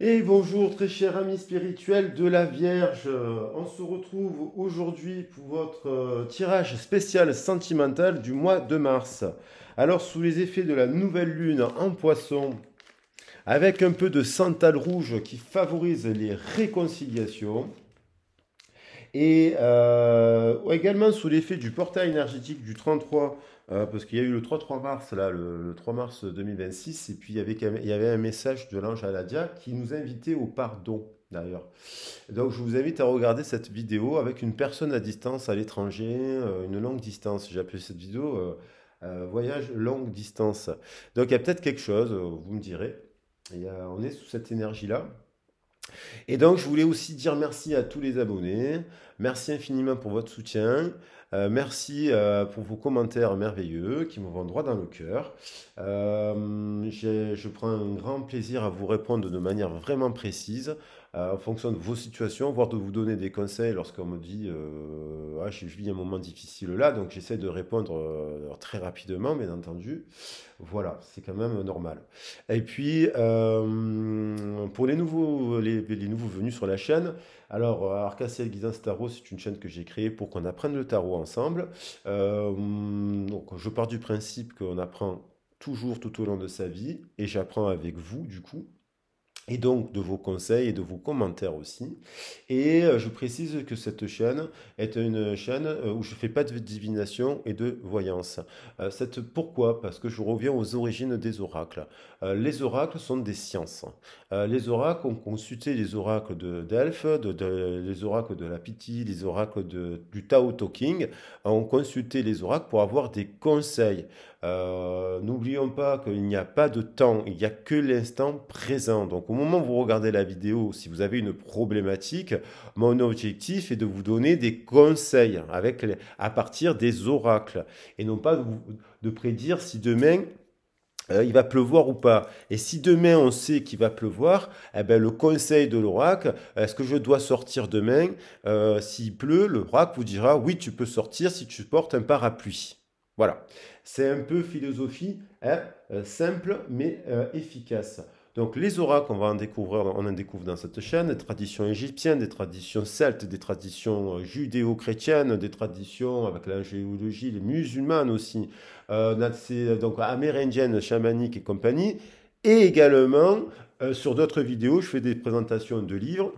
Et bonjour très chers amis spirituels de la Vierge. On se retrouve aujourd'hui pour votre tirage spécial sentimental du mois de mars. Alors sous les effets de la nouvelle lune en poisson, avec un peu de santal rouge qui favorise les réconciliations, et également sous l'effet du portail énergétique du 33, parce qu'il y a eu le 3 mars, là, le 3 mars 2026, et puis il y avait un message de l'ange Aladia qui nous invitait au pardon, d'ailleurs. Donc je vous invite à regarder cette vidéo avec une personne à distance à l'étranger, une longue distance. J'ai appelé cette vidéo Voyage longue distance. Donc il y a peut-être quelque chose, vous me direz. On est sous cette énergie-là. Et donc, je voulais aussi dire merci à tous les abonnés. Merci infiniment pour votre soutien. Merci pour vos commentaires merveilleux qui me vont droit dans le cœur. Je prends un grand plaisir à vous répondre de manière vraiment précise en fonction de vos situations, voire de vous donner des conseils lorsqu'on me dit ah, je vis un moment difficile là. Donc, j'essaie de répondre très rapidement, bien entendu. Voilà, c'est quand même normal. Et puis, pour les nouveaux venus sur la chaîne, alors Arc-en-Ciel Guidance Tarot, c'est une chaîne que j'ai créée pour qu'on apprenne le tarot ensemble. Donc, je pars du principe qu'on apprend toujours tout au long de sa vie, et j'apprends avec vous, du coup et donc de vos conseils et de vos commentaires aussi. Et je précise que cette chaîne est une chaîne où je ne fais pas de divination et de voyance. Pourquoi? Parce que je reviens aux origines des oracles. Les oracles sont des sciences. Les oracles ont consulté les oracles de Delphes, les oracles de la Piti, les oracles du Tao Te Ching, ont consulté les oracles pour avoir des conseils. N'oublions pas qu'il n'y a pas de temps, il n'y a que l'instant présent. Donc au moment où vous regardez la vidéo, si vous avez une problématique, mon objectif est de vous donner des conseils à partir des oracles et non pas de prédire si demain il va pleuvoir ou pas. Et si demain on sait qu'il va pleuvoir, eh ben, le conseil de l'oracle, est-ce que je dois sortir demain? S'il pleut, l'oracle vous dira oui, tu peux sortir si tu portes un parapluie. Voilà. C'est un peu philosophie hein, simple mais efficace. Donc les oracles, on en découvre dans cette chaîne, des traditions égyptiennes, des traditions celtes, des traditions judéo-chrétiennes, des traditions avec la géologie, les musulmanes aussi, donc amérindienne, chamanique et compagnie. Et également, sur d'autres vidéos, je fais des présentations de livres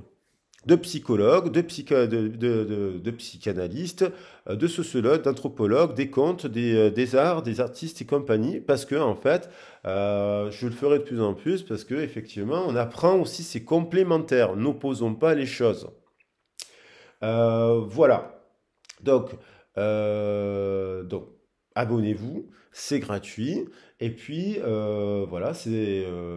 de psychologues, de psychanalystes, de sociologues, d'anthropologues, des contes, des arts, des artistes et compagnie, parce que en fait, je le ferai de plus en plus, parce que effectivement, on apprend aussi, c'est complémentaire. N'opposons pas les choses. Voilà. Donc, donc abonnez-vous, c'est gratuit. Et puis, voilà,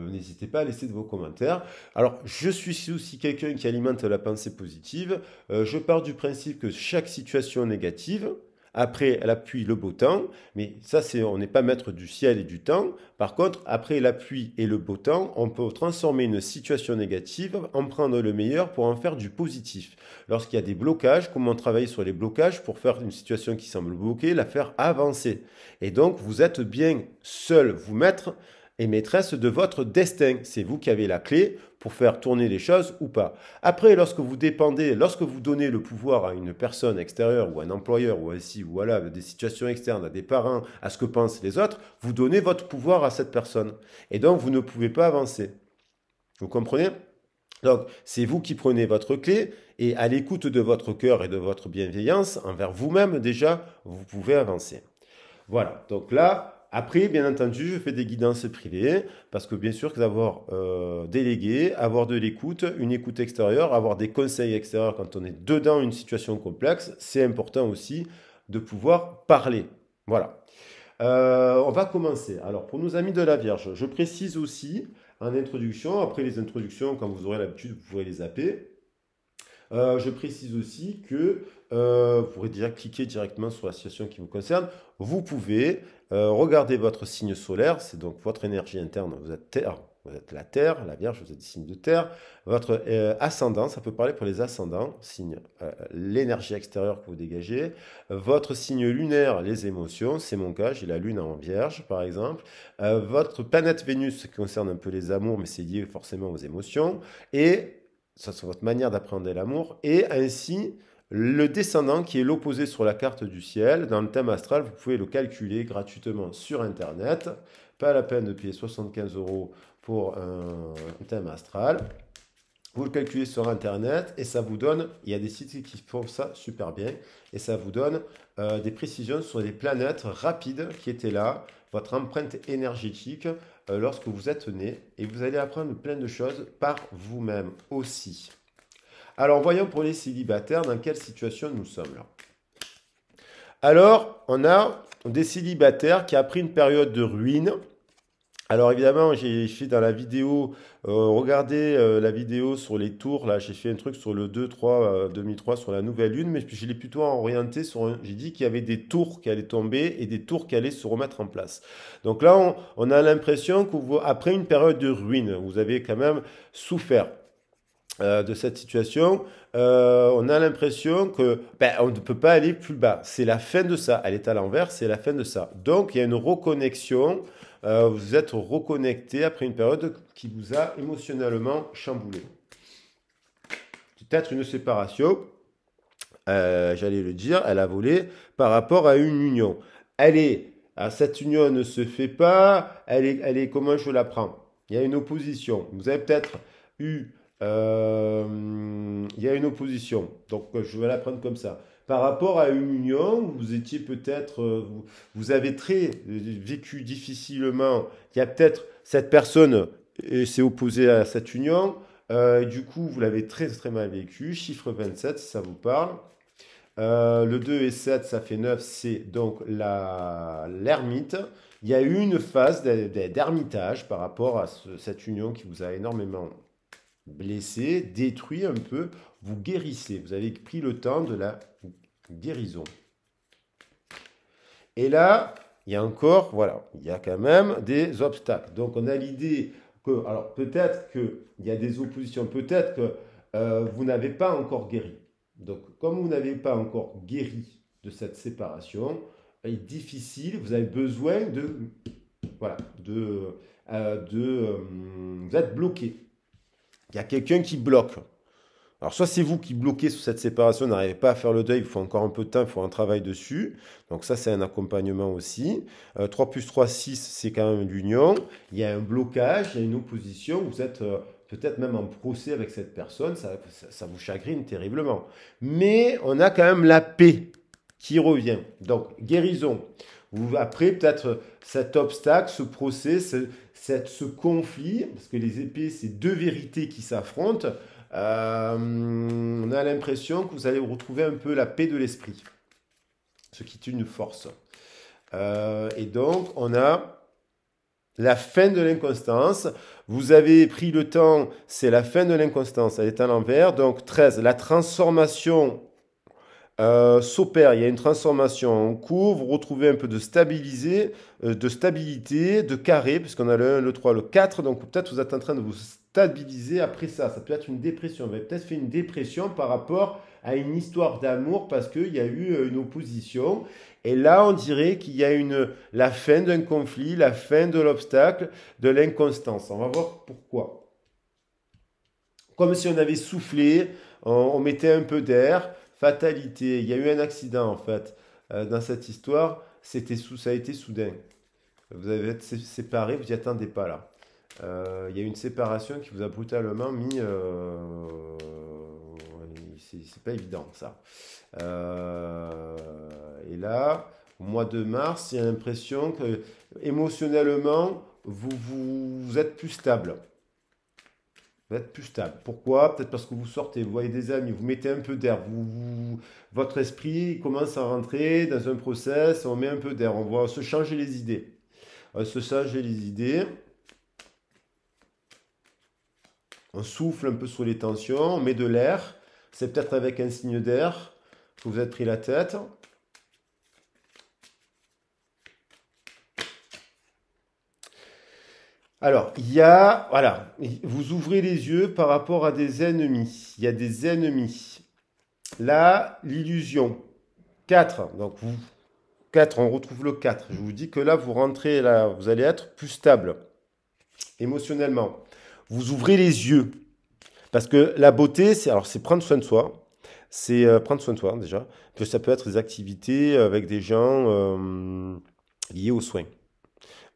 n'hésitez pas à laisser de vos commentaires. Alors, je suis aussi quelqu'un qui alimente la pensée positive. Je pars du principe que chaque situation négative, après la pluie, le beau temps, mais ça, on n'est pas maître du ciel et du temps. Par contre, après la pluie et le beau temps, on peut transformer une situation négative, en prendre le meilleur pour en faire du positif. Lorsqu'il y a des blocages, comment travailler sur les blocages pour faire une situation qui semble bloquée, la faire avancer. Et donc, vous êtes bien seul, vous maître et maîtresse de votre destin. C'est vous qui avez la clé pour faire tourner les choses ou pas. Après, lorsque vous donnez le pouvoir à une personne extérieure ou à un employeur ou ainsi, ou voilà, des situations externes, à des parents, à ce que pensent les autres, vous donnez votre pouvoir à cette personne. Et donc, vous ne pouvez pas avancer. Vous comprenez? Donc, c'est vous qui prenez votre clé et à l'écoute de votre cœur et de votre bienveillance envers vous-même déjà, vous pouvez avancer. Voilà, donc là, après, bien entendu, je fais des guidances privées parce que bien sûr que d'avoir délégué, avoir de l'écoute, une écoute extérieure, avoir des conseils extérieurs quand on est dedans une situation complexe, c'est important aussi de pouvoir parler. Voilà. On va commencer. Alors, pour nos amis de la Vierge, je précise aussi en introduction, après les introductions, quand vous aurez l'habitude, vous pourrez les zapper. Je précise aussi que vous pourrez déjà cliquer directement sur la situation qui vous concerne. Vous pouvez regarder votre signe solaire, c'est donc votre énergie interne. Vous êtes Terre, vous êtes la Terre, la Vierge, vous êtes signe de Terre. Votre ascendant, ça peut parler pour les ascendants, signe, l'énergie extérieure que vous dégagez. Votre signe lunaire, les émotions, c'est mon cas, j'ai la Lune en Vierge, par exemple. Votre planète Vénus, qui concerne un peu les amours, mais c'est lié forcément aux émotions. Et ça, c'est votre manière d'appréhender l'amour. Et ainsi, le descendant, qui est l'opposé sur la carte du ciel, dans le thème astral, vous pouvez le calculer gratuitement sur Internet. Pas la peine de payer 75 euros pour un thème astral. Vous le calculez sur Internet et ça vous donne, il y a des sites qui font ça super bien, et ça vous donne des précisions sur les planètes rapides qui étaient là, votre empreinte énergétique lorsque vous êtes né, et vous allez apprendre plein de choses par vous-même aussi. Alors voyons pour les célibataires dans quelle situation nous sommes là. Alors on a des célibataires qui a pris une période de ruine. Alors évidemment, j'ai fait dans la vidéo, regardez la vidéo sur les tours, là j'ai fait un truc sur le 2-3, 2003 sur la nouvelle lune, mais je l'ai plutôt orienté sur, j'ai dit qu'il y avait des tours qui allaient tomber et des tours qui allaient se remettre en place. Donc là, on a l'impression qu'après une période de ruine, vous avez quand même souffert de cette situation, on a l'impression que on ne peut pas aller plus bas. C'est la fin de ça. Elle est à l'envers, c'est la fin de ça. Donc il y a une reconnexion. Vous êtes reconnecté après une période qui vous a émotionnellement chamboulé. Peut-être une séparation, j'allais le dire, elle a volé par rapport à une union. Cette union ne se fait pas, comment je la prends? Il y a une opposition. Vous avez peut-être eu il y a une opposition. Donc, je vais la prendre comme ça. Par rapport à une union, vous étiez peut-être, vous avez vécu difficilement. Il y a peut-être cette personne s'est opposée à cette union. Du coup, vous l'avez très très mal vécu. Chiffre 27, si ça vous parle. Le 2 et 7, ça fait 9, c'est donc l'ermite. Il y a eu une phase d'ermitage par rapport à cette union qui vous a énormément blessé, détruit un peu, vous guérissez. Vous avez pris le temps de la guérison. Et là, il y a encore, voilà, il y a quand même des obstacles. Donc on a l'idée que, alors peut-être qu'il y a des oppositions, peut-être que vous n'avez pas encore guéri. Donc comme vous n'avez pas encore guéri de cette séparation, il est difficile, vous avez besoin de, voilà, vous êtes bloqué. Il y a quelqu'un qui bloque. Alors, soit c'est vous qui bloquez sur cette séparation, n'arrivez pas à faire le deuil, il faut encore un peu de temps, il faut un travail dessus. Donc, ça, c'est un accompagnement aussi. 3 plus 3, 6, c'est quand même l'union. Il y a un blocage, il y a une opposition. Vous êtes peut-être même en procès avec cette personne, ça vous chagrine terriblement. Mais on a quand même la paix qui revient. Donc, guérison. Après, peut-être cet obstacle, ce procès, ce conflit, parce que les épées, c'est deux vérités qui s'affrontent. On a l'impression que vous allez retrouver un peu la paix de l'esprit, ce qui est une force. Et donc, on a la fin de l'inconstance. Vous avez pris le temps, c'est la fin de l'inconstance. Elle est à l'envers. Donc, 13, la transformation s'opère, il y a une transformation en cours, vous retrouvez un peu de stabilité, de carré, puisqu'on a le 1, le 3, le 4, donc peut-être vous êtes en train de vous stabiliser après ça. Ça peut être une dépression, vous avez peut-être fait une dépression par rapport à une histoire d'amour parce qu'il y a eu une opposition. Et là, on dirait qu'il y a la fin d'un conflit, la fin de l'obstacle, de l'inconstance. On va voir pourquoi. Comme si on avait soufflé, on mettait un peu d'air. Fatalité, il y a eu un accident en fait. Dans cette histoire, ça a été soudain. Vous avez été séparés, vous n'y attendez pas là. Il y a eu une séparation qui vous a brutalement mis. C'est pas évident ça. Et là, au mois de mars, il y a l'impression que émotionnellement, vous êtes plus stable. Vous êtes plus stable. Pourquoi? Peut-être parce que vous sortez, vous voyez des amis, vous mettez un peu d'air, votre esprit commence à rentrer dans un process, on met un peu d'air, on va se changer les idées. On va se changer les idées, on souffle un peu sur les tensions, on met de l'air, c'est peut-être avec un signe d'air que vous êtes pris la tête. Alors, il y a, voilà, vous ouvrez les yeux par rapport à des ennemis. Il y a des ennemis. Là, l'illusion. 4. Donc, vous, 4, on retrouve le 4. Je vous dis que là, vous rentrez, là, vous allez être plus stable émotionnellement. Vous ouvrez les yeux. Parce que la beauté, c'est prendre soin de soi. C'est prendre soin de soi, déjà. Que ça peut être des activités avec des gens liés aux soins.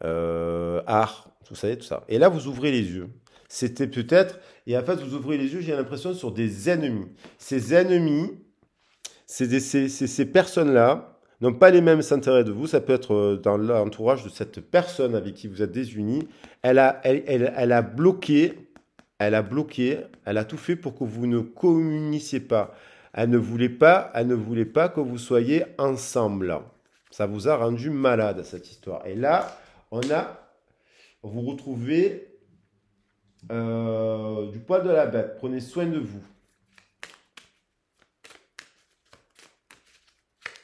Art, tout ça et tout ça. Et là, vous ouvrez les yeux. C'était peut-être, et en fait, vous ouvrez les yeux, j'ai l'impression, sur des ennemis. Ces ennemis, ces personnes-là n'ont pas les mêmes intérêts de vous. Ça peut être dans l'entourage de cette personne avec qui vous êtes désunis. Elle a bloqué, elle a tout fait pour que vous ne communiquiez pas. Elle ne voulait pas que vous soyez ensemble. Ça vous a rendu malade, cette histoire. Et là, vous retrouvez du poil de la bête. Prenez soin de vous.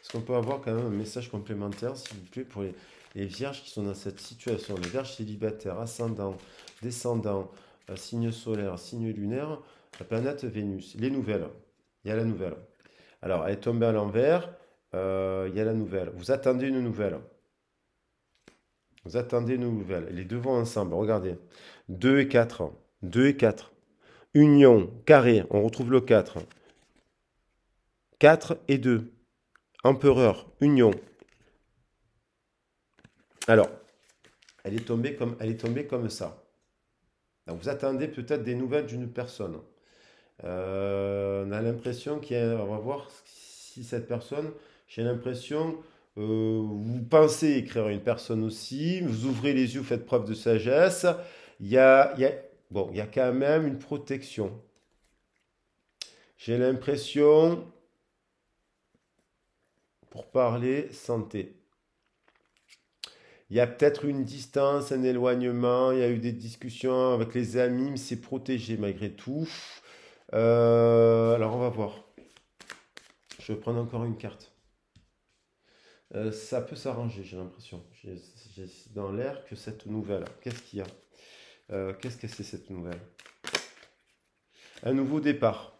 Est-ce qu'on peut avoir quand même un message complémentaire, s'il vous plaît, pour les vierges qui sont dans cette situation? Les vierges célibataires, ascendant, descendant, signe solaire, signe lunaire, la planète Vénus. Les nouvelles. Il y a la nouvelle. Alors, elle est tombée à l'envers. Il y a la nouvelle. Vous attendez une nouvelle. Vous attendez une nouvelle. Les deux vont ensemble. Regardez. 2 et 4. 2 et 4. Union, carré. On retrouve le 4. 4 et 2. Empereur, union. Alors, elle est tombée comme ça. Donc, vous attendez peut-être des nouvelles d'une personne. On a l'impression on va voir si cette personne, j'ai l'impression, vous pensez écrire à une personne aussi, vous ouvrez les yeux, vous faites preuve de sagesse. Bon, il y a quand même une protection. J'ai l'impression, pour parler santé. Il y a peut-être une distance, un éloignement, il y a eu des discussions avec les amis, mais c'est protégé malgré tout. Alors on va voir. Je vais prendre encore une carte. Ça peut s'arranger, j'ai l'impression. J'ai dans l'air que cette nouvelle. Qu'est-ce qu'il y a? Qu'est-ce que c'est cette nouvelle? Un nouveau départ.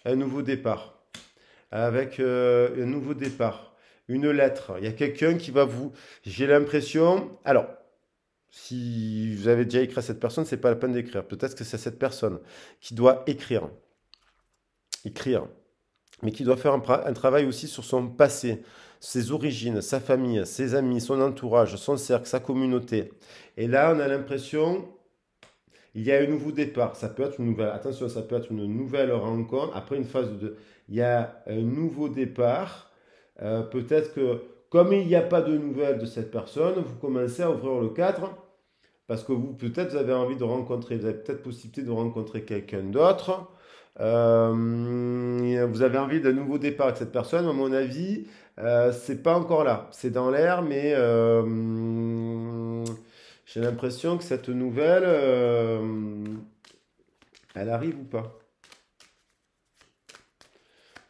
Un nouveau départ. Avec un nouveau départ. Une lettre. Il y a quelqu'un qui va vous. J'ai l'impression. Alors, si vous avez déjà écrit à cette personne, c'est pas la peine d'écrire. Peut-être que c'est cette personne qui doit écrire. Écrire. Mais qui doit faire un travail aussi sur son passé, ses origines, sa famille, ses amis, son entourage, son cercle, sa communauté. Et là, on a l'impression, il y a un nouveau départ. Ça peut être une nouvelle, attention, ça peut être une nouvelle rencontre. Après une phase de, il y a un nouveau départ. Peut-être que, comme il n'y a pas de nouvelles de cette personne, vous commencez à ouvrir le cadre parce que vous, peut-être, vous avez envie de rencontrer, vous avez peut-être possibilité de rencontrer quelqu'un d'autre. Vous avez envie d'un nouveau départ avec cette personne. À mon avis, c'est pas encore là. C'est dans l'air, mais j'ai l'impression que cette nouvelle, elle arrive ou pas?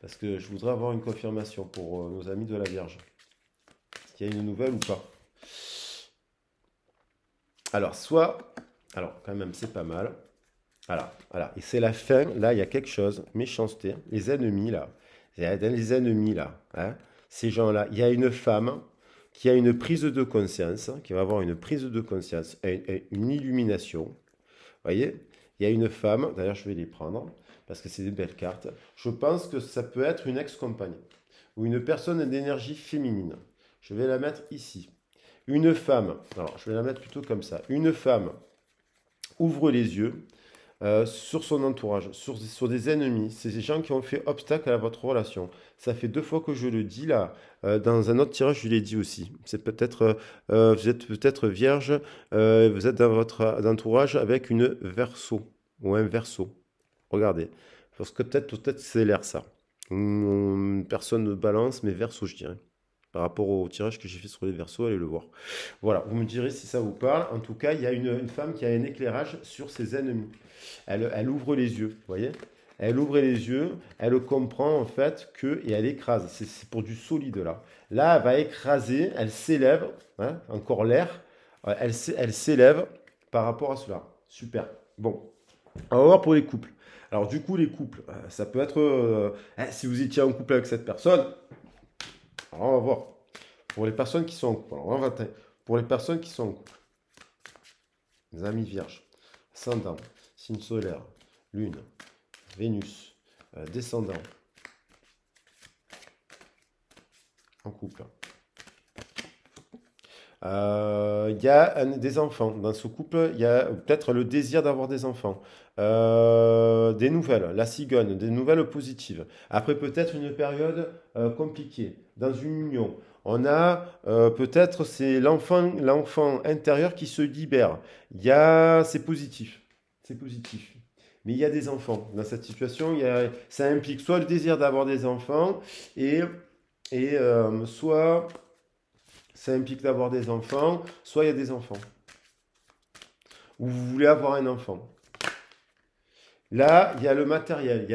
Parce que je voudrais avoir une confirmation pour nos amis de la Vierge. Est-ce qu'il y a une nouvelle ou pas? Alors, alors quand même, c'est pas mal. Voilà, voilà. Et c'est la fin. Là, il y a quelque chose. Méchanceté. Les ennemis, là. Il y a les ennemis, là. Hein. Ces gens-là. Il y a une femme qui a une prise de conscience, qui va avoir une prise de conscience, et une illumination. Vous voyez? Il y a une femme. D'ailleurs, je vais les prendre parce que c'est des belles cartes. Je pense que ça peut être une ex-compagne ou une personne d'énergie féminine. Je vais la mettre ici. Une femme. Alors, je vais la mettre plutôt comme ça. Une femme ouvre les yeux sur son entourage, sur des ennemis. C'est des gens qui ont fait obstacle à votre relation. Ça fait 2 fois que je le dis là. Dans un autre tirage, je l'ai dit aussi. C'est peut-être, vous êtes peut-être vierge, vous êtes dans votre entourage avec une verso ou un verso. Regardez. Parce que peut-être c'est l'air ça. Une personne de balance, mais verso, je dirais. Par rapport au tirage que j'ai fait sur les versos, allez le voir. Voilà, vous me direz si ça vous parle. En tout cas, il y a une femme qui a un éclairage sur ses ennemis. Elle ouvre les yeux, vous voyez? Elle ouvre les yeux, elle comprend en fait que, et elle écrase. C'est pour du solide là. Là, elle va écraser, elle s'élève, hein, encore l'air. Elle s'élève par rapport à cela. Super. Bon, on va voir pour les couples. Alors du coup, les couples, ça peut être, si vous étiez en couple avec cette personne, alors on va voir. Pour les personnes qui sont en couple, alors on va pour les personnes qui sont en couple, les amis vierges, ascendant, signe solaire, lune, Vénus, descendant, en couple. Il y a des enfants. Dans ce couple, il y a peut-être le désir d'avoir des enfants. Des nouvelles, la cigogne, des nouvelles positives. Après, peut-être une période compliquée dans une union. On a peut-être c'est l'enfant intérieur qui se libère. C'est positif, c'est positif. Mais il y a des enfants dans cette situation. Ça implique soit le désir d'avoir des enfants et, soit ça implique d'avoir des enfants, soit il y a des enfants, ou vous voulez avoir un enfant. Là, il y a le matériel,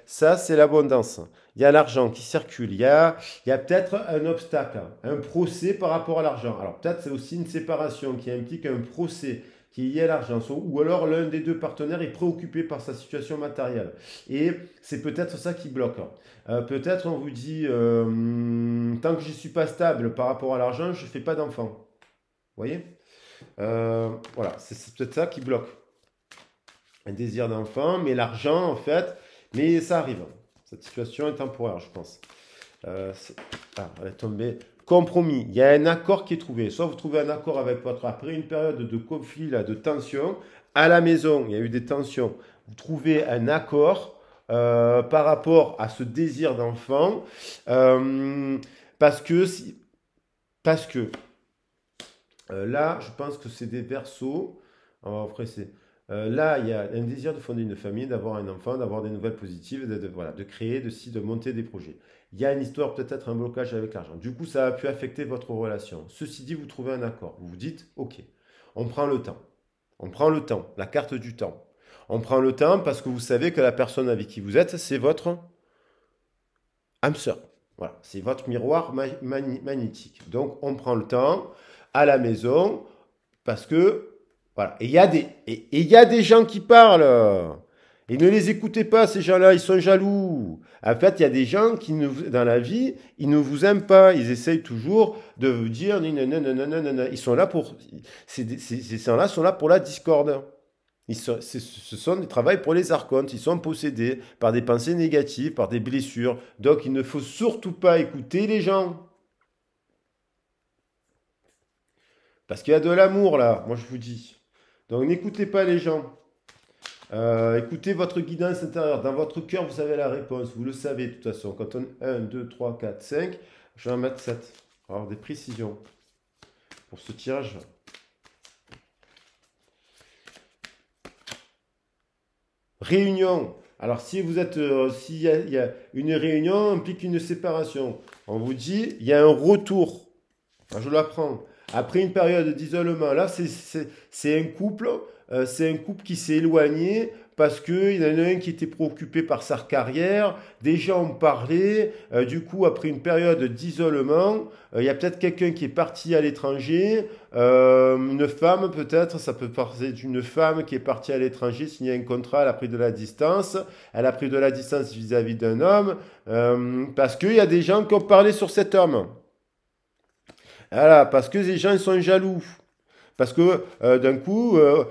ça c'est l'abondance. Il y a l'argent qui circule, il y a peut-être un obstacle, un procès par rapport à l'argent. Alors peut-être c'est aussi une séparation qui implique un procès qui est lié à l'argent, ou alors l'un des deux partenaires est préoccupé par sa situation matérielle. Et c'est peut-être ça qui bloque. Peut-être on vous dit, tant que je ne suis pas stable par rapport à l'argent, je ne fais pas d'enfant. Vous voyez. Voilà, c'est peut-être ça qui bloque. Un désir d'enfant, mais l'argent, en fait, mais ça arrive. Cette situation est temporaire, je pense. Elle est tombée. Compromis. Il y a un accord qui est trouvé. Soit vous trouvez un accord avec votre... Après une période de conflit, là, de tension, à la maison, il y a eu des tensions. Vous trouvez un accord par rapport à ce désir d'enfant. Parce que, parce que là, je pense que c'est des versos. Après, là, il y a un désir de fonder une famille, d'avoir un enfant, d'avoir des nouvelles positives, voilà, de créer, de monter des projets. Il y a une histoire, peut-être un blocage avec l'argent. Du coup, ça a pu affecter votre relation. Ceci dit, vous trouvez un accord. Vous vous dites, OK, on prend le temps. On prend le temps, la carte du temps. On prend le temps parce que vous savez que la personne avec qui vous êtes, c'est votre âme sœur. Voilà, c'est votre miroir magnétique. Donc, on prend le temps à la maison parce que, voilà. Et il y a des gens qui parlent. Et ne les écoutez pas, ces gens-là, ils sont jaloux. En fait, il y a des gens qui, dans la vie, ils ne vous aiment pas. Ils essayent toujours de vous dire, nanana. Ils sont là pour, ces gens-là sont là pour la discorde. Ce sont des travails pour les archontes. Ils sont possédés par des pensées négatives, par des blessures. Donc, il ne faut surtout pas écouter les gens. Parce qu'il y a de l'amour là, moi je vous dis. Donc, n'écoutez pas les gens. Écoutez votre guidance intérieure. Dans votre cœur, vous avez la réponse. Vous le savez de toute façon. Quand on 1, 2, 3, 4, 5, je vais en mettre 7. Alors, des précisions pour ce tirage. Réunion. Alors, si vous êtes, s'il y a une réunion, implique une séparation. On vous dit, il y a un retour. Alors, je l'apprends. Après une période d'isolement, là, c'est un couple qui s'est éloigné parce qu'il y en a un qui était préoccupé par sa carrière. Des gens ont parlé. Du coup, après une période d'isolement, il y a peut-être quelqu'un qui est parti à l'étranger. Une femme, peut-être, ça peut parler d'une femme qui est partie à l'étranger, signer un contrat, elle a pris de la distance. Elle a pris de la distance vis-à-vis d'un homme parce qu'il y a des gens qui ont parlé sur cet homme. Voilà, parce que les gens ils sont jaloux. Parce que d'un coup, vous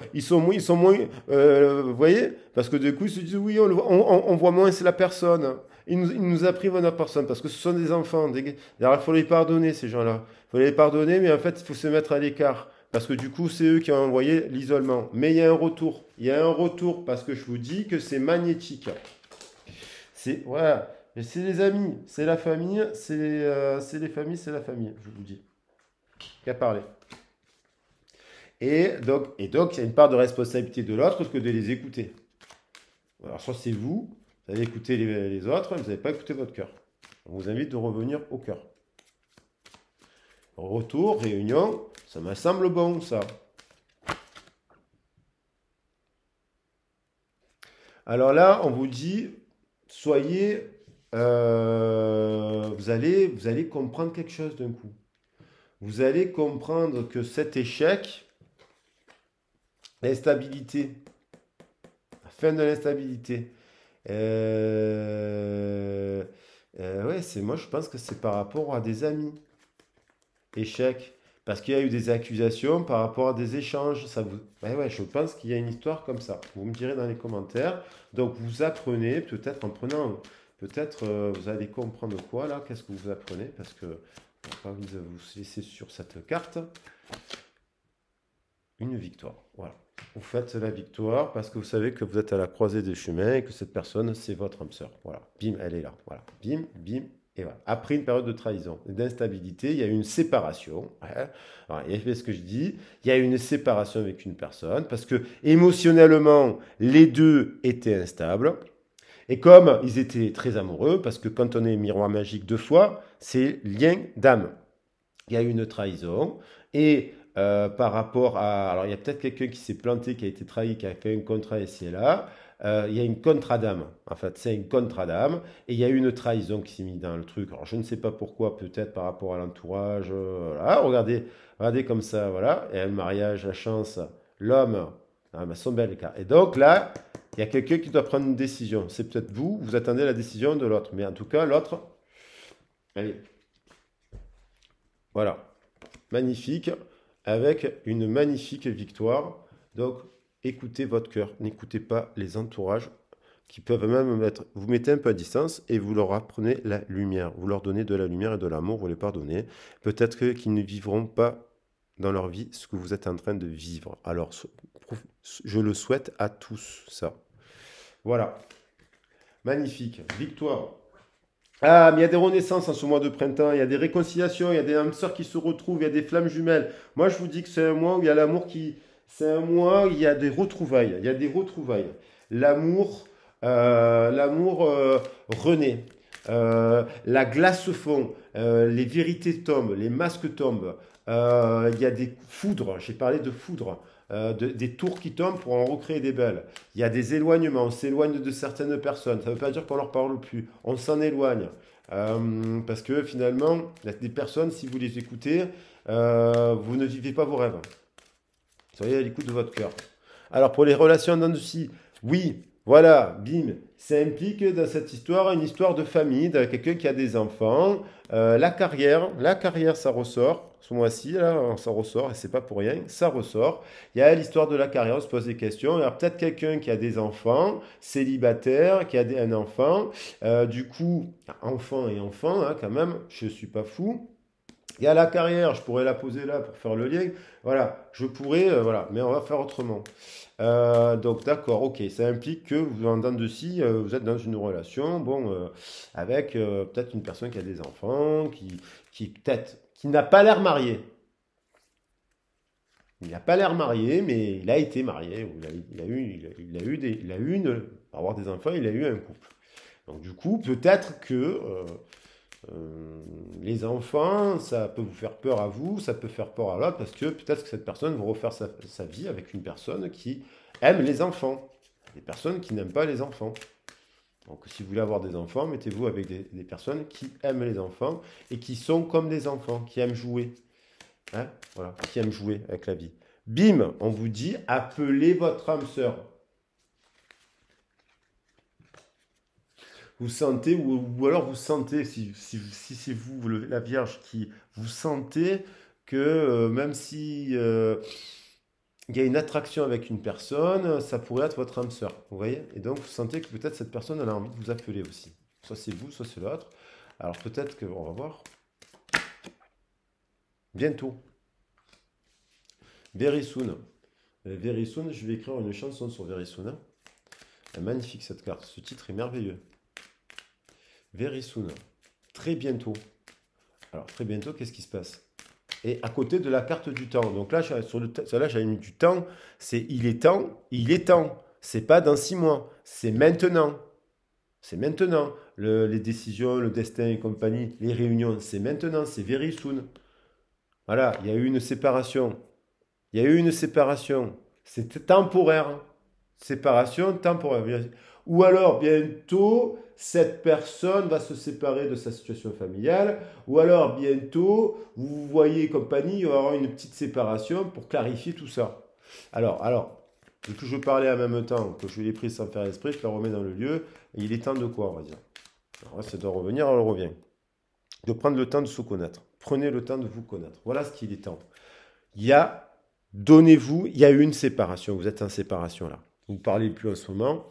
voyez, parce que du coup, ils se disent oui, on voit moins c'est la personne. Il nous a pris notre personne parce que ce sont des enfants. Alors, il faut les pardonner, ces gens-là. Il faut les pardonner, mais en fait, il faut se mettre à l'écart. Parce que du coup, c'est eux qui ont envoyé l'isolement. Mais il y a un retour. Il y a un retour parce que je vous dis que c'est magnétique. Voilà. Et c'est les amis, c'est la famille, c'est les familles, c'est la famille, je vous dis. Qui a parlé. Et donc, il y a une part de responsabilité de l'autre que de les écouter. Alors, soit c'est vous allez écouter les autres, vous n'avez pas écouté votre cœur. On vous invite de revenir au cœur. Retour, réunion, ça me semble bon, ça. Alors là, on vous dit, soyez, vous allez comprendre quelque chose d'un coup. Vous allez comprendre que cet échec, L'instabilité. La fin de l'instabilité. Euh, ouais, moi je pense que c'est par rapport à des amis. Échec. Parce qu'il y a eu des accusations par rapport à des échanges. Ouais, ouais, je pense qu'il y a une histoire comme ça. Vous me direz dans les commentaires. Donc vous apprenez, peut-être en prenant, peut-être vous allez comprendre quoi là. Qu'est-ce que vous apprenez? Parce que on n'a pas envie de vous laisser sur cette carte une victoire. Voilà. Vous faites la victoire parce que vous savez que vous êtes à la croisée des chemins et que cette personne, c'est votre âme sœur. Voilà. Bim, elle est là. Voilà. Bim, bim, et voilà. Après une période de trahison et d'instabilité, il y a eu une séparation. Ouais. Alors, il y a ce que je dis. Il y a eu une séparation avec une personne parce que émotionnellement, les deux étaient instables. Et comme ils étaient très amoureux, parce que quand on est miroir magique deux fois, c'est lien d'âme. Il y a eu une trahison. Et par rapport à... Alors, il y a peut-être quelqu'un qui s'est planté, qui a été trahi, qui a fait un contrat ici et là. Il y a une contre-dame. En fait, c'est une contre-dame. Et il y a eu une trahison qui s'est mise dans le truc. Alors, je ne sais pas pourquoi, peut-être par rapport à l'entourage. Voilà, regardez, regardez comme ça, voilà. Et le mariage, la chance, l'homme, ah, ben, sont belles cartes. Et donc là, il y a quelqu'un qui doit prendre une décision. C'est peut-être vous, vous attendez la décision de l'autre. Mais en tout cas, l'autre, allez, voilà. Magnifique, avec une magnifique victoire. Donc, écoutez votre cœur, n'écoutez pas les entourages qui peuvent même mettre, vous mettez un peu à distance et vous leur apprenez la lumière. Vous leur donnez de la lumière et de l'amour, vous les pardonnez. Peut-être qu'ils ne vivront pas dans leur vie ce que vous êtes en train de vivre. Alors, je le souhaite à tous, ça. Voilà, magnifique, victoire. Ah, mais il y a des renaissances en ce mois de printemps, il y a des réconciliations, il y a des âmes sœurs qui se retrouvent, il y a des flammes jumelles. Moi, je vous dis que c'est un mois où il y a l'amour qui... C'est un mois où il y a des retrouvailles. Il y a des retrouvailles. L'amour, l'amour renaît. La glace fond, les vérités tombent, les masques tombent. Il y a des foudres, j'ai parlé de foudre, des tours qui tombent pour en recréer des belles. Il y a des éloignements, on s'éloigne de certaines personnes. Ça ne veut pas dire qu'on leur parle plus, on s'en éloigne. Parce que finalement, il y a des personnes, si vous les écoutez, vous ne vivez pas vos rêves. Soyez à l'écoute de votre cœur. Alors pour les relations dans aussi, oui, voilà, bim, ça implique dans cette histoire une histoire de famille, de quelqu'un qui a des enfants. La carrière, ça ressort. Ce mois-ci, là, ça ressort, et c'est pas pour rien, ça ressort. Il y a l'histoire de la carrière, on se pose des questions. Il y a peut-être quelqu'un qui a des enfants, célibataire, qui a un enfant. Du coup, enfant et enfant, hein, quand même, je suis pas fou. Il y a la carrière, je pourrais la poser là pour faire le lien. Voilà, je pourrais, voilà, mais on va faire autrement. Donc d'accord, ok, ça implique que vous en dents de scie, vous êtes dans une relation, bon, avec peut-être une personne qui a des enfants, qui peut-être, qui n'a pas l'air marié. Il n'a pas l'air marié, mais il a été marié. Ou il a eu pour avoir des enfants, il a eu un couple. Donc du coup, peut-être que les enfants, ça peut vous faire peur à vous, ça peut faire peur à l'autre, parce que peut-être que cette personne va refaire sa vie avec une personne qui aime les enfants. Des personnes qui n'aiment pas les enfants. Donc si vous voulez avoir des enfants, mettez-vous avec des personnes qui aiment les enfants et qui sont comme des enfants, qui aiment jouer. Hein, voilà, qui aiment jouer avec la vie. Bim, on vous dit, appelez votre âme sœur. Vous sentez, ou alors vous sentez, si c'est vous, la Vierge, qui vous sentez que même si il y a une attraction avec une personne, ça pourrait être votre âme sœur. Vous voyez? Et donc vous sentez que peut-être cette personne elle a envie de vous appeler aussi. Soit c'est vous, soit c'est l'autre. Alors peut-être que, on va voir, bientôt, very soon. Very soon, je vais écrire une chanson sur Very soon, hein. Elle est magnifique cette carte, ce titre est merveilleux. Very soon, très bientôt. Alors très bientôt, qu'est-ce qui se passe? Et à côté de la carte du temps. Donc là, sur là j'avais mis du temps. C'est il est temps, il est temps. C'est pas dans 6 mois, c'est maintenant. C'est maintenant. Les décisions, le destin et compagnie, les réunions, c'est maintenant, c'est very soon. Voilà, il y a eu une séparation. Il y a eu une séparation. C'est temporaire. Séparation temporaire. Ou alors, bientôt, cette personne va se séparer de sa situation familiale. Ou alors, bientôt, vous voyez compagnie, il va y avoir une petite séparation pour clarifier tout ça. Alors, vu que je parlais en même temps, que je l'ai prise sans faire esprit, je la remets dans le lieu, et il est temps de quoi, on va dire. Alors là, c'est de revenir, elle revient. De prendre le temps de se connaître. Prenez le temps de vous connaître. Voilà ce qu'il est temps. Il y a, donnez-vous, il y a eu une séparation, vous êtes en séparation là. Vous ne parlez plus en ce moment.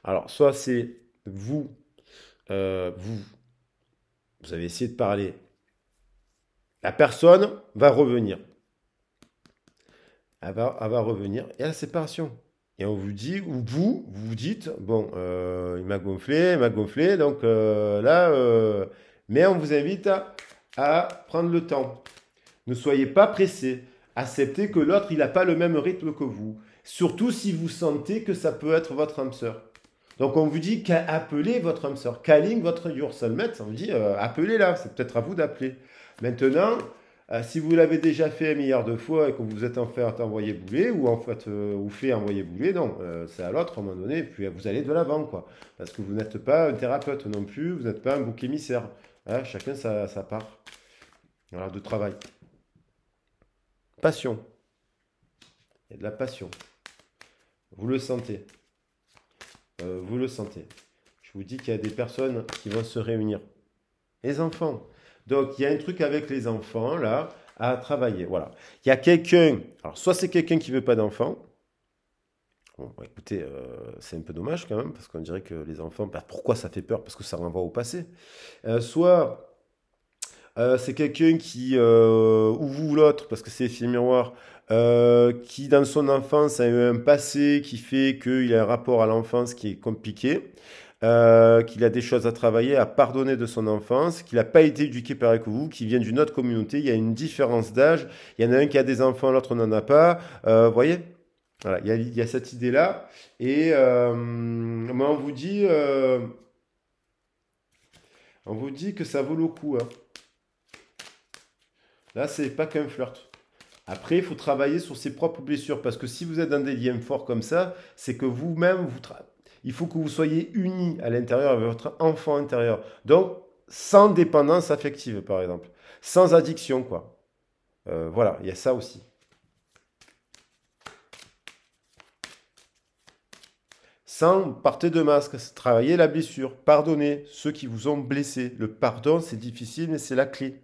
Alors, soit c'est vous, vous, vous avez essayé de parler. La personne va revenir. Elle va revenir. Et à la séparation. Et on vous dit, ou vous vous dites, bon, il m'a gonflé, donc là, mais on vous invite à prendre le temps. Ne soyez pas pressé. Acceptez que l'autre, il n'a pas le même rythme que vous. Surtout si vous sentez que ça peut être votre âme sœur. Donc on vous dit qu'appelez votre âme sœur, calling votre your soulmate, on vous dit appelez-la, c'est peut-être à vous d'appeler. Maintenant, si vous l'avez déjà fait un milliard de fois et que vous êtes en fait envoyé bouler ou en fait ou fait envoyer bouler, non, c'est à l'autre à un moment donné, puis vous allez de l'avant quoi. Parce que vous n'êtes pas un thérapeute non plus, vous n'êtes pas un bouc émissaire. Hein, chacun sa part voilà, de travail. Passion, il y a de la passion. Vous le sentez. Vous le sentez. Je vous dis qu'il y a des personnes qui vont se réunir. Les enfants. Donc, il y a un truc avec les enfants, là, à travailler. Voilà. Il y a quelqu'un, alors soit c'est quelqu'un qui veut pas d'enfants. Bon, bah, écoutez, c'est un peu dommage quand même, parce qu'on dirait que les enfants, bah, pourquoi ça fait peur? Parce que ça renvoie au passé. Soit c'est quelqu'un qui, ou vous ou l'autre, parce que c'est effet miroir, qui dans son enfance a eu un passé qui fait qu'il a un rapport à l'enfance qui est compliqué, qu'il a des choses à travailler, à pardonner de son enfance, qu'il n'a pas été éduqué pareil que vous, qu'il vient d'une autre communauté, il y a une différence d'âge, il y en a un qui a des enfants, l'autre n'en a pas, vous voyez? Voilà, il y a cette idée-là, et moi on vous dit que ça vaut le coup, hein. Là, c'est pas qu'un flirt. Après, il faut travailler sur ses propres blessures parce que si vous êtes dans des liens forts comme ça, c'est que vous-même, il faut que vous soyez unis à l'intérieur avec votre enfant intérieur. Donc, sans dépendance affective, par exemple. Sans addiction, quoi. Voilà, il y a ça aussi. Sans partez de masque, travaillez la blessure, pardonnez ceux qui vous ont blessé. Le pardon, c'est difficile, mais c'est la clé.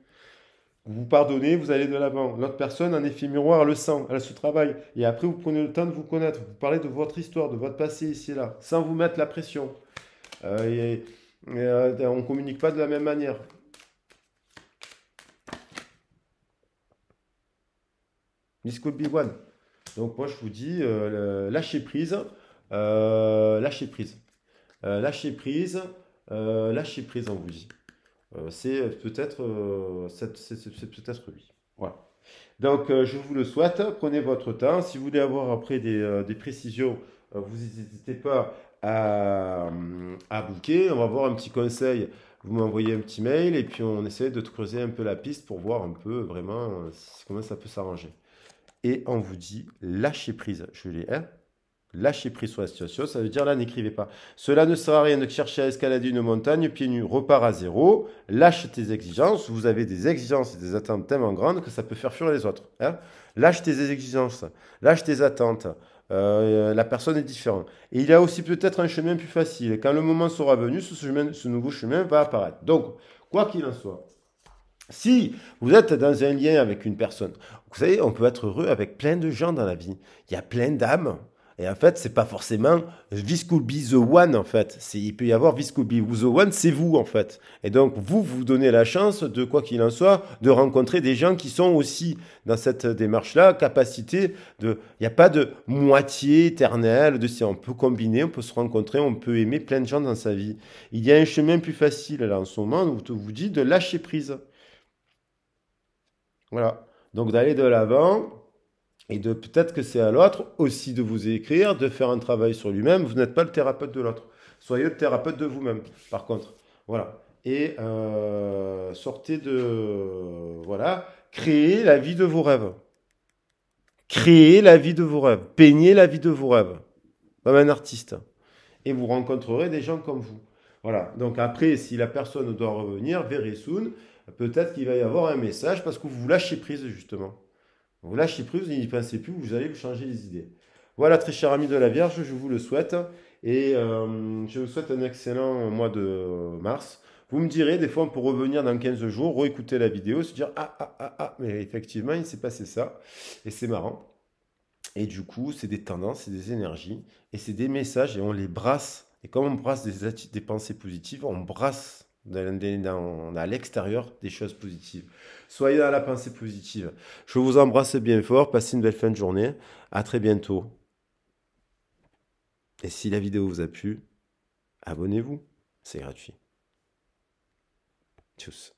Vous pardonnez, vous allez de l'avant. L'autre personne, en effet miroir, le sent, elle se travaille. Et après, vous prenez le temps de vous connaître. Vous parlez de votre histoire, de votre passé ici et là, sans vous mettre la pression. On ne communique pas de la même manière. This could be one. Donc moi, je vous dis, lâchez prise. Lâchez prise. Lâchez prise. Lâchez prise, on vous dit. C'est peut-être lui. Voilà. Donc, je vous le souhaite. Prenez votre temps. Si vous voulez avoir après des précisions, vous n'hésitez pas à booker. On va voir un petit conseil. Vous m'envoyez un petit mail et puis on essaie de creuser un peu la piste pour voir un peu vraiment comment ça peut s'arranger. Et on vous dit lâchez prise. Je l'ai, hein? Lâchez prise sur la situation, ça veut dire là, n'écrivez pas. Cela ne sert à rien de chercher à escalader une montagne, pieds nus, repart à zéro, lâche tes exigences, vous avez des exigences et des attentes tellement grandes que ça peut faire fuir les autres. Hein. Lâche tes exigences, lâche tes attentes, la personne est différente. Et il y a aussi peut-être un chemin plus facile. Quand le moment sera venu, ce nouveau chemin va apparaître. Donc, quoi qu'il en soit, si vous êtes dans un lien avec une personne, vous savez, on peut être heureux avec plein de gens dans la vie. Il y a plein d'âmes. Et en fait, c'est pas forcément this could be the one en fait. Il peut y avoir this could be the one, c'est vous en fait. Et donc vous donnez la chance de quoi qu'il en soit de rencontrer des gens qui sont aussi dans cette démarche-là, capacité de. Il n'y a pas de moitié éternelle. On peut combiner, on peut se rencontrer, on peut aimer plein de gens dans sa vie. Il y a un chemin plus facile là en ce moment où on vous dit de lâcher prise. Voilà. Donc d'aller de l'avant et de peut-être que c'est à l'autre aussi de vous écrire, de faire un travail sur lui-même. Vous n'êtes pas le thérapeute de l'autre. Soyez le thérapeute de vous-même, par contre. Voilà. Et sortez de... Voilà. Créez la vie de vos rêves. Créez la vie de vos rêves. Peignez la vie de vos rêves. Comme un artiste. Et vous rencontrerez des gens comme vous. Voilà. Donc après, si la personne doit revenir, very soon, peut-être qu'il va y avoir un message parce que vous lâchez prise, justement. Vous lâchez prise, vous n'y pensez plus, vous allez vous changer les idées. Voilà, très cher ami de la Vierge, je vous le souhaite. Et je vous souhaite un excellent mois de mars. Vous me direz, des fois, on peut revenir dans 15 jours, réécouter la vidéo, se dire, mais effectivement, il s'est passé ça. Et c'est marrant. Et du coup, c'est des tendances, c'est des énergies, et c'est des messages, et on les brasse. Et comme on brasse des pensées positives, on brasse à l'extérieur des choses positives. Soyez dans la pensée positive. Je vous embrasse bien fort, passez une belle fin de journée. À très bientôt. Et si la vidéo vous a plu, abonnez-vous. C'est gratuit. Tchuss.